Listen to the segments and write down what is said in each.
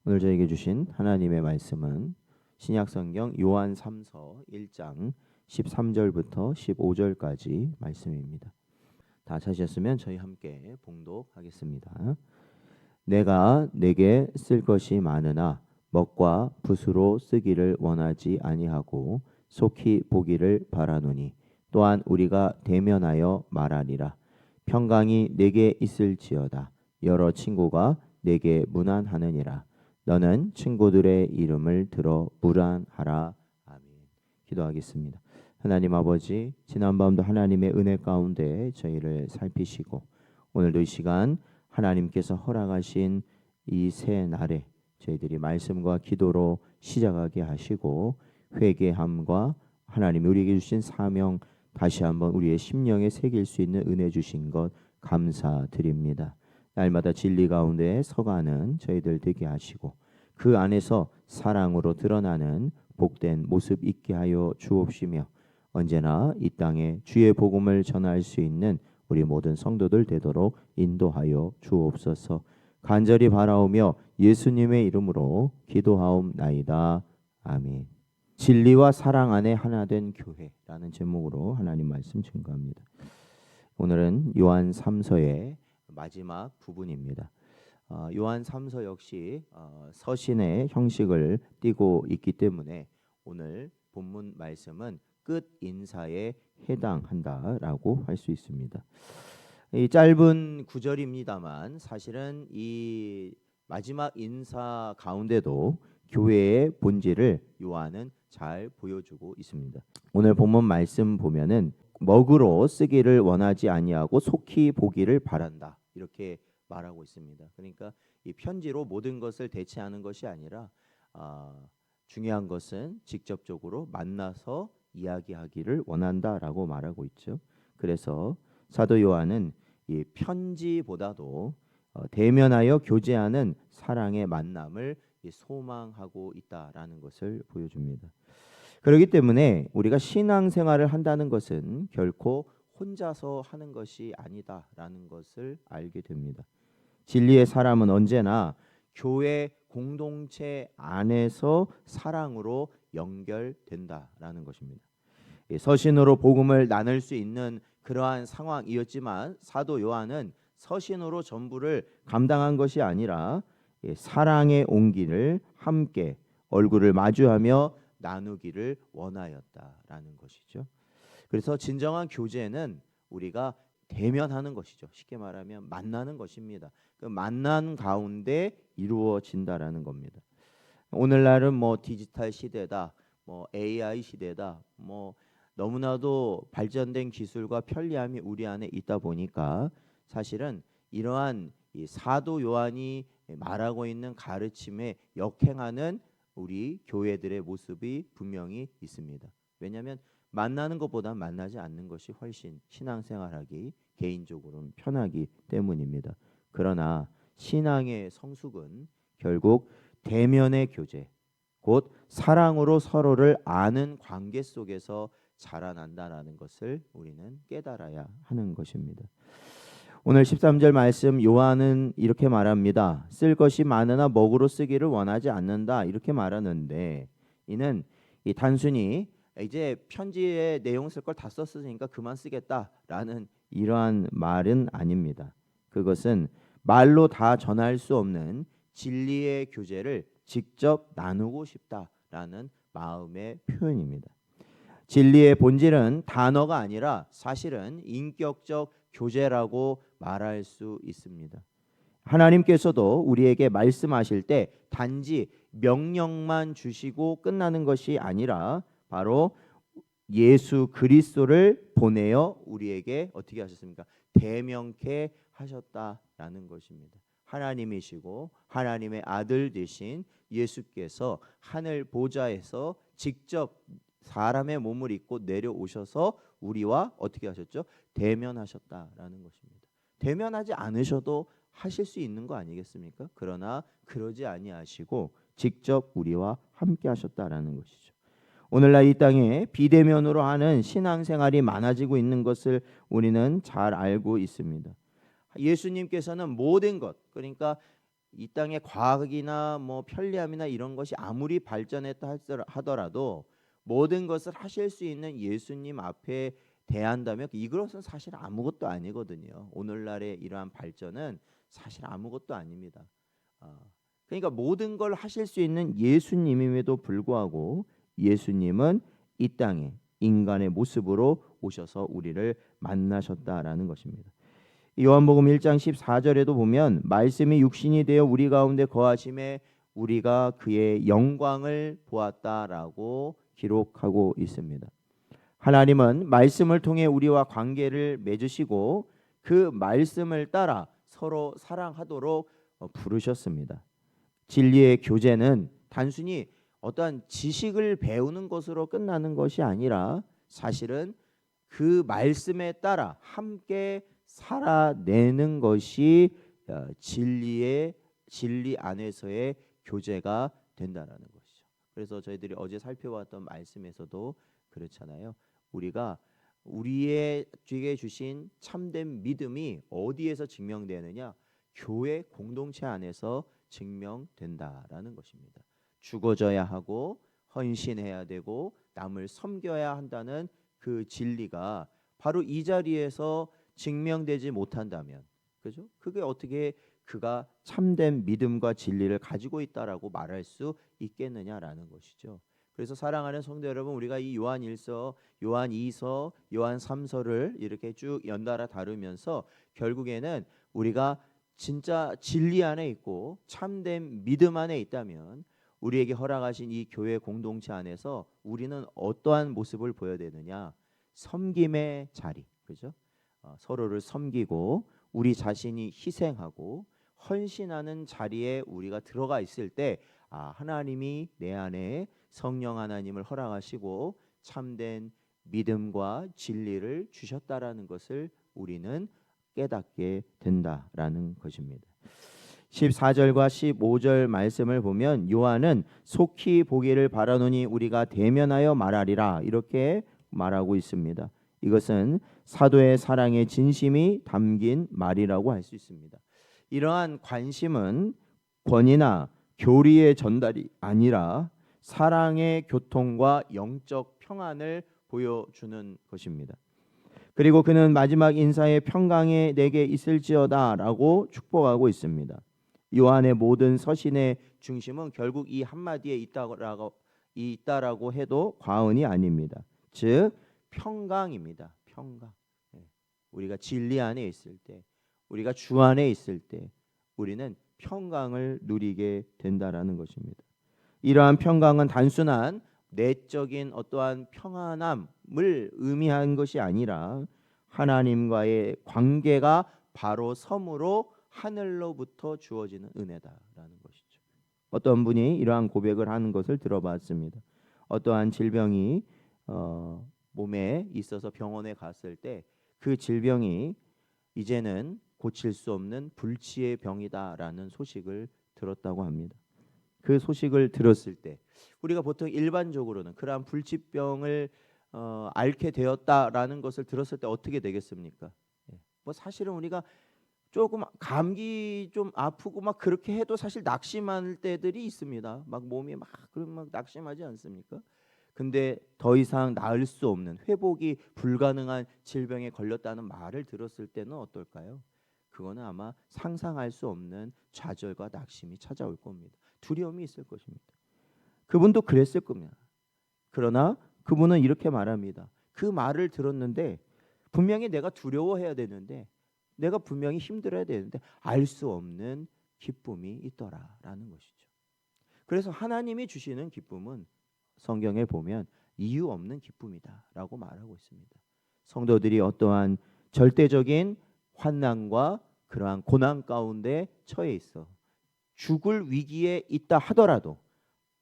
오늘 저에게 주신 하나님의 말씀은 신약성경 요한 3서 1장 13절부터 15절까지 말씀입니다. 다 찾으셨으면 저희 함께 봉독하겠습니다. 내가 내게 쓸 것이 많으나 먹과 붓으로 쓰기를 원하지 아니하고 속히 보기를 바라노니 또한 우리가 대면하여 말하리라. 평강이 내게 있을지어다. 여러 친구가 내게 문안하느니라. 너는 친구들의 이름을 들어 문안하라. 아멘. 기도하겠습니다. 하나님 아버지, 지난밤도 하나님의 은혜 가운데 저희를 살피시고 오늘도 이 시간 하나님께서 허락하신 이 새 날에 저희들이 말씀과 기도로 시작하게 하시고 회개함과 하나님이 우리에게 주신 사명 다시 한번 우리의 심령에 새길 수 있는 은혜 주신 것 감사드립니다. 날마다 진리 가운데 서가는 저희들 되게 하시고 그 안에서 사랑으로 드러나는 복된 모습 있게 하여 주옵시며 언제나 이 땅에 주의 복음을 전할 수 있는 우리 모든 성도들 되도록 인도하여 주옵소서. 간절히 바라오며 예수님의 이름으로 기도하옵나이다. 아멘. 진리와 사랑 안에 하나 된 교회라는 제목으로 하나님 말씀 증거합니다. 오늘은 요한 3서의 마지막 부분입니다. 요한 3서 역시 서신의 형식을 띠고 있기 때문에 오늘 본문 말씀은 끝 인사에 해당한다라고 할 수 있습니다. 이 짧은 구절입니다만 사실은 이 마지막 인사 가운데도 교회의 본질을 요한은 잘 보여주고 있습니다. 오늘 본문 말씀 보면은 먹으로 쓰기를 원하지 아니하고 속히 보기를 바란다 이렇게 말하고 있습니다. 그러니까 이 편지로 모든 것을 대체하는 것이 아니라 중요한 것은 직접적으로 만나서 이야기하기를 원한다라고 말하고 있죠. 그래서 사도 요한은 이 편지보다도 대면하여 교제하는 사랑의 만남을 소망하고 있다라는 것을 보여줍니다. 그렇기 때문에 우리가 신앙생활을 한다는 것은 결코 혼자서 하는 것이 아니다라는 것을 알게 됩니다. 진리의 사람은 언제나 교회 공동체 안에서 사랑으로 연결된다라는 것입니다. 서신으로 복음을 나눌 수 있는 그러한 상황이었지만 사도 요한은 서신으로 전부를 감당한 것이 아니라 사랑의 온기를 함께 얼굴을 마주하며 나누기를 원하였다라는 것이죠. 그래서 진정한 교제는 우리가 대면하는 것이죠. 쉽게 말하면 만나는 것입니다. 그 만난 가운데 이루어진다라는 겁니다. 오늘날은 뭐 디지털 시대다, 뭐 AI 시대다, 뭐 너무나도 발전된 기술과 편리함이 우리 안에 있다 보니까 사실은 이러한 이 사도 요한이 말하고 있는 가르침에 역행하는 우리 교회들의 모습이 분명히 있습니다. 왜냐하면 만나는 것보다 만나지 않는 것이 훨씬 신앙생활하기 개인적으로는 편하기 때문입니다. 그러나 신앙의 성숙은 결국 대면의 교제, 곧 사랑으로 서로를 아는 관계 속에서 자라난다라는 것을 우리는 깨달아야 하는 것입니다. 오늘 13절 말씀 요한은 이렇게 말합니다. 쓸 것이 많으나 먹으로 쓰기를 원하지 않는다 이렇게 말하는데 이는 이 단순히 이제 편지의 내용 쓸 걸 다 썼으니까 그만 쓰겠다라는 이러한 말은 아닙니다. 그것은 말로 다 전할 수 없는 진리의 교제를 직접 나누고 싶다라는 마음의 표현입니다. 진리의 본질은 단어가 아니라 사실은 인격적 교제라고 말할 수 있습니다. 하나님께서도 우리에게 말씀하실 때 단지 명령만 주시고 끝나는 것이 아니라 바로 예수 그리스도를 보내어 우리에게 어떻게 하셨습니까? 대면케 하셨다라는 것입니다. 하나님이시고 하나님의 아들 되신 예수께서 하늘 보좌에서 직접 사람의 몸을 입고 내려오셔서 우리와 어떻게 하셨죠? 대면하셨다라는 것입니다. 대면하지 않으셔도 하실 수 있는 거 아니겠습니까? 그러나 그러지 아니하시고 직접 우리와 함께 하셨다라는 것이죠. 오늘날 이 땅에 비대면으로 하는 신앙생활이 많아지고 있는 것을 우리는 잘 알고 있습니다. 예수님께서는 모든 것, 그러니까 이 땅의 과학이나 뭐 편리함이나 이런 것이 아무리 발전했다 하더라도 모든 것을 하실 수 있는 예수님 앞에 대한다면 이것은 사실 아무것도 아니거든요. 오늘날의 이러한 발전은 사실 아무것도 아닙니다. 그러니까 모든 걸 하실 수 있는 예수님임에도 불구하고 예수님은 이 땅에 인간의 모습으로 오셔서 우리를 만나셨다라는 것입니다. 요한복음 1장 14절에도 보면 말씀이 육신이 되어 우리 가운데 거하심에 우리가 그의 영광을 보았다라고 기록하고 있습니다. 하나님은 말씀을 통해 우리와 관계를 맺으시고 그 말씀을 따라 서로 사랑하도록 부르셨습니다. 진리의 교제는 단순히 어떠한 지식을 배우는 것으로 끝나는 것이 아니라 사실은 그 말씀에 따라 함께 살아내는 것이 진리 안에서의 교제가 된다라는 것이죠. 그래서 저희들이 어제 살펴봤던 말씀에서도 그렇잖아요. 우리가 우리에게 주신 참된 믿음이 어디에서 증명되느냐? 교회 공동체 안에서 증명된다라는 것입니다. 죽어져야 하고 헌신해야 되고 남을 섬겨야 한다는 그 진리가 바로 이 자리에서 증명되지 못한다면, 그죠? 그게 어떻게 그가 참된 믿음과 진리를 가지고 있다라고 말할 수 있겠느냐라는 것이죠. 그래서 사랑하는 성도 여러분, 우리가 이 요한 1서, 요한 2서, 요한 3서를 이렇게 쭉 연달아 다루면서 결국에는 우리가 진짜 진리 안에 있고 참된 믿음 안에 있다면 우리에게 허락하신 이 교회 공동체 안에서 우리는 어떠한 모습을 보여야 되느냐? 섬김의 자리, 그죠? 서로를 섬기고 우리 자신이 희생하고 헌신하는 자리에 우리가 들어가 있을 때 하나님이 내 안에 성령 하나님을 허락하시고 참된 믿음과 진리를 주셨다라는 것을 우리는 깨닫게 된다라는 것입니다. 14절과 15절 말씀을 보면 요한은 속히 보기를 바라노니 우리가 대면하여 말하리라 이렇게 말하고 있습니다. 이것은 사도의 사랑의 진심이 담긴 말이라고 할 수 있습니다. 이러한 관심은 권위나 교리의 전달이 아니라 사랑의 교통과 영적 평안을 보여주는 것입니다. 그리고 그는 마지막 인사의 평강에 내게 있을지어다라고 축복하고 있습니다. 요한의 모든 서신의 중심은 결국 이 한마디에 있다라고 해도 과언이 아닙니다. 즉 평강입니다. 평강. 우리가 진리 안에 있을 때, 우리가 주 안에 있을 때 우리는 평강을 누리게 된다라는 것입니다. 이러한 평강은 단순한 내적인 어떠한 평안함을 의미하는 것이 아니라 하나님과의 관계가 바로 섬으로 하늘로부터 주어지는 은혜다라는 것이죠. 어떤 분이 이러한 고백을 하는 것을 들어봤습니다. 어떠한 질병이 몸에 있어서 병원에 갔을 때 그 질병이 이제는 고칠 수 없는 불치의 병이다라는 소식을 들었다고 합니다. 그 소식을 들었을 때 우리가 보통 일반적으로는 그러한 불치병을 앓게 되었다라는 것을 들었을 때 어떻게 되겠습니까? 뭐 사실은 우리가 조금 감기 좀 아프고 막 그렇게 해도 사실 낙심할 때들이 있습니다. 막 몸이 막 낙심하지 않습니까? 근데 더 이상 나을 수 없는 회복이 불가능한 질병에 걸렸다는 말을 들었을 때는 어떨까요? 그거는 아마 상상할 수 없는 좌절과 낙심이 찾아올 겁니다. 두려움이 있을 것입니다. 그분도 그랬을 겁니다. 그러나 그분은 이렇게 말합니다. 그 말을 들었는데 분명히 내가 두려워해야 되는데 내가 분명히 힘들어야 되는데 알 수 없는 기쁨이 있더라라는 것이죠. 그래서 하나님이 주시는 기쁨은 성경에 보면 이유 없는 기쁨이다라고 말하고 있습니다. 성도들이 어떠한 절대적인 환난과 그러한 고난 가운데 처해 있어 죽을 위기에 있다 하더라도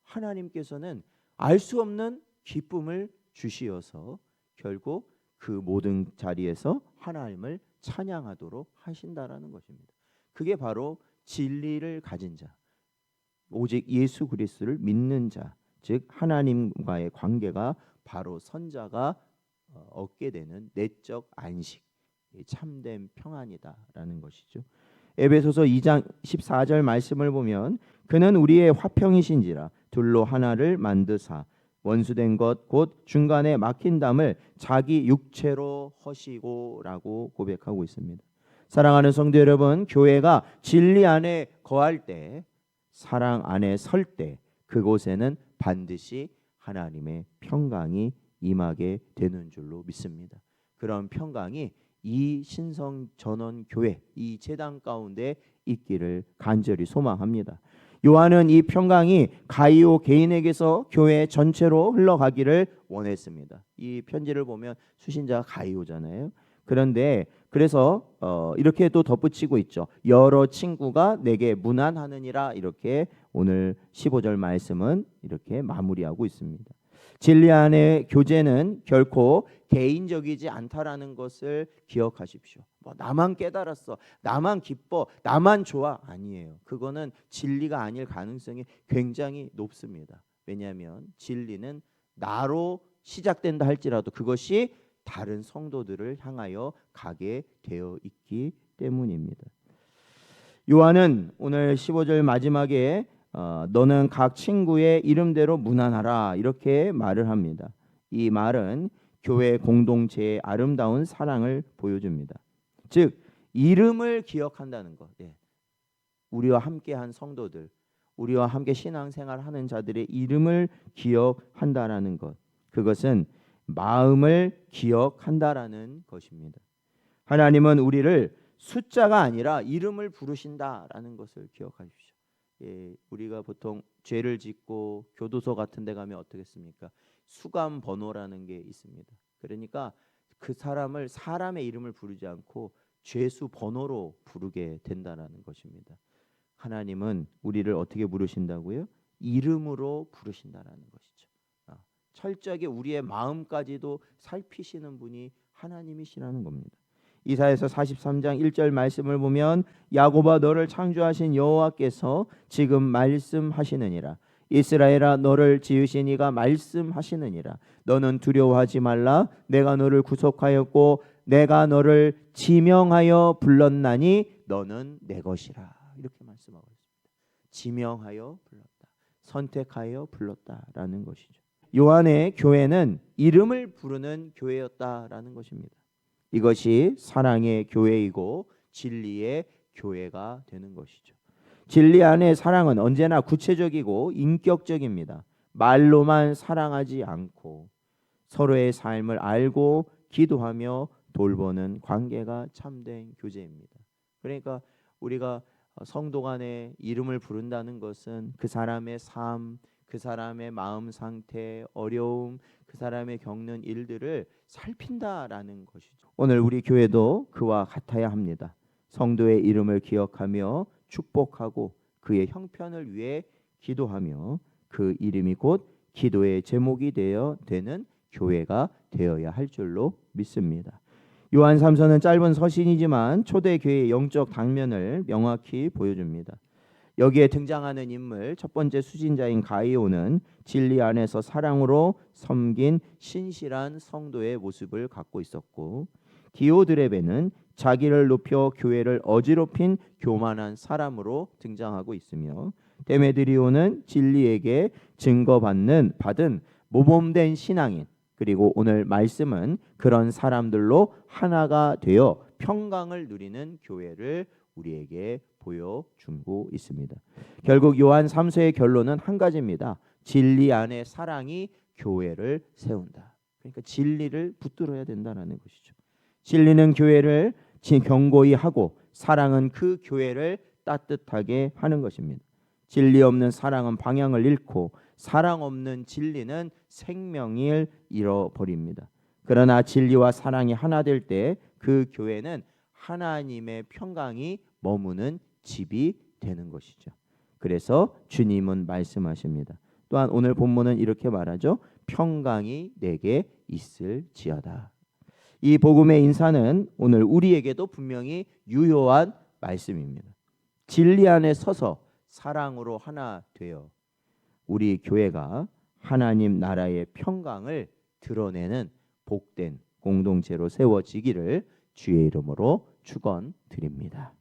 하나님께서는 알 수 없는 기쁨을 주시어서 결국 그 모든 자리에서 하나님을 찬양하도록 하신다라는 것입니다. 그게 바로 진리를 가진 자, 오직 예수 그리스도를 믿는 자, 즉 하나님과의 관계가 바로 선자가 얻게 되는 내적 안식, 참된 평안이다라는 것이죠. 에베소서 2장 14절 말씀을 보면 그는 우리의 화평이신지라 둘로 하나를 만드사 원수된 것 곧 중간에 막힌 담을 자기 육체로 허시고라고 고백하고 있습니다. 사랑하는 성도 여러분, 교회가 진리 안에 거할 때, 사랑 안에 설 때 그곳에는 반드시 하나님의 평강이 임하게 되는 줄로 믿습니다. 그런 평강이 이 신성 전원 교회, 이 제단 가운데 있기를 간절히 소망합니다. 요한은 이 평강이 가이오 개인에게서 교회 전체로 흘러가기를 원했습니다. 이 편지를 보면 수신자가 가이오잖아요. 그런데 그래서 이렇게 또 덧붙이고 있죠. 여러 친구가 내게 문안하느니라. 이렇게 오늘 15절 말씀은 이렇게 마무리하고 있습니다. 진리 안의 교제는 결코 개인적이지 않다라는 것을 기억하십시오. 나만 깨달았어, 나만 기뻐, 나만 좋아, 아니에요. 그거는 진리가 아닐 가능성이 굉장히 높습니다. 왜냐하면 진리는 나로 시작된다 할지라도 그것이 다른 성도들을 향하여 가게 되어 있기 때문입니다. 요한은 오늘 15절 마지막에 너는 각 친구의 이름대로 문안하라 이렇게 말을 합니다. 이 말은 교회 공동체의 아름다운 사랑을 보여줍니다. 즉 이름을 기억한다는 것. 우리와 함께한 성도들, 우리와 함께 신앙생활하는 자들의 이름을 기억한다라는 것. 그것은 마음을 기억한다라는 것입니다. 하나님은 우리를 숫자가 아니라 이름을 부르신다라는 것을 기억하십시오. 우리가 보통 죄를 짓고 교도소 같은 데 가면 어떻겠습니까? 수감 번호라는 게 있습니다. 그러니까 그 사람을 사람의 이름을 부르지 않고 죄수 번호로 부르게 된다는 것입니다. 하나님은 우리를 어떻게 부르신다고요? 이름으로 부르신다라는 것이죠. 철저하게 우리의 마음까지도 살피시는 분이 하나님이시라는 겁니다. 이사야서 43장 1절 말씀을 보면 야곱아 너를 창조하신 여호와께서 지금 말씀하시느니라. 이스라엘아 너를 지으신 이가 말씀하시느니라. 너는 두려워하지 말라. 내가 너를 구속하였고 내가 너를 지명하여 불렀나니 너는 내 것이라. 이렇게 말씀하고 있습니다. 지명하여 불렀다. 선택하여 불렀다라는 것이죠. 요한의 교회는 이름을 부르는 교회였다라는 것입니다. 이것이 사랑의 교회이고 진리의 교회가 되는 것이죠. 진리 안의 사랑은 언제나 구체적이고 인격적입니다. 말로만 사랑하지 않고 서로의 삶을 알고 기도하며 돌보는 관계가 참된 교제입니다. 그러니까 우리가 성도 간에 이름을 부른다는 것은 그 사람의 삶, 그 사람의 마음 상태, 어려움, 그 사람의 겪는 일들을 살핀다라는 것이죠. 오늘 우리 교회도 그와 같아야 합니다. 성도의 이름을 기억하며 축복하고 그의 형편을 위해 기도하며 그 이름이 곧 기도의 제목이 되는 교회가 되어야 할 줄로 믿습니다. 요한 3서는 짧은 서신이지만 초대교회의 영적 당면을 명확히 보여줍니다. 여기에 등장하는 인물 첫 번째 수신자인 가이오는 진리 안에서 사랑으로 섬긴 신실한 성도의 모습을 갖고 있었고, 디오드레베는 자기를 높여 교회를 어지럽힌 교만한 사람으로 등장하고 있으며, 데메드리오는 진리에게 받은 모범된 신앙인, 그리고 오늘 말씀은 그런 사람들로 하나가 되어 평강을 누리는 교회를 우리에게 보여주고 있습니다. 결국 요한 3서의 결론은 한 가지입니다. 진리 안에 사랑이 교회를 세운다. 그러니까 진리를 붙들어야 된다는 것이죠. 진리는 교회를 견고히 하고 사랑은 그 교회를 따뜻하게 하는 것입니다. 진리 없는 사랑은 방향을 잃고 사랑 없는 진리는 생명을 잃어버립니다. 그러나 진리와 사랑이 하나 될 때 그 교회는 하나님의 평강이 머무는 집이 되는 것이죠. 그래서 주님은 말씀하십니다. 또한 오늘 본문은 이렇게 말하죠. 평강이 내게 있을지어다. 이 복음의 인사는 오늘 우리에게도 분명히 유효한 말씀입니다. 진리 안에 서서 사랑으로 하나 되어 우리 교회가 하나님 나라의 평강을 드러내는 복된 공동체로 세워지기를 주의 이름으로 축원드립니다.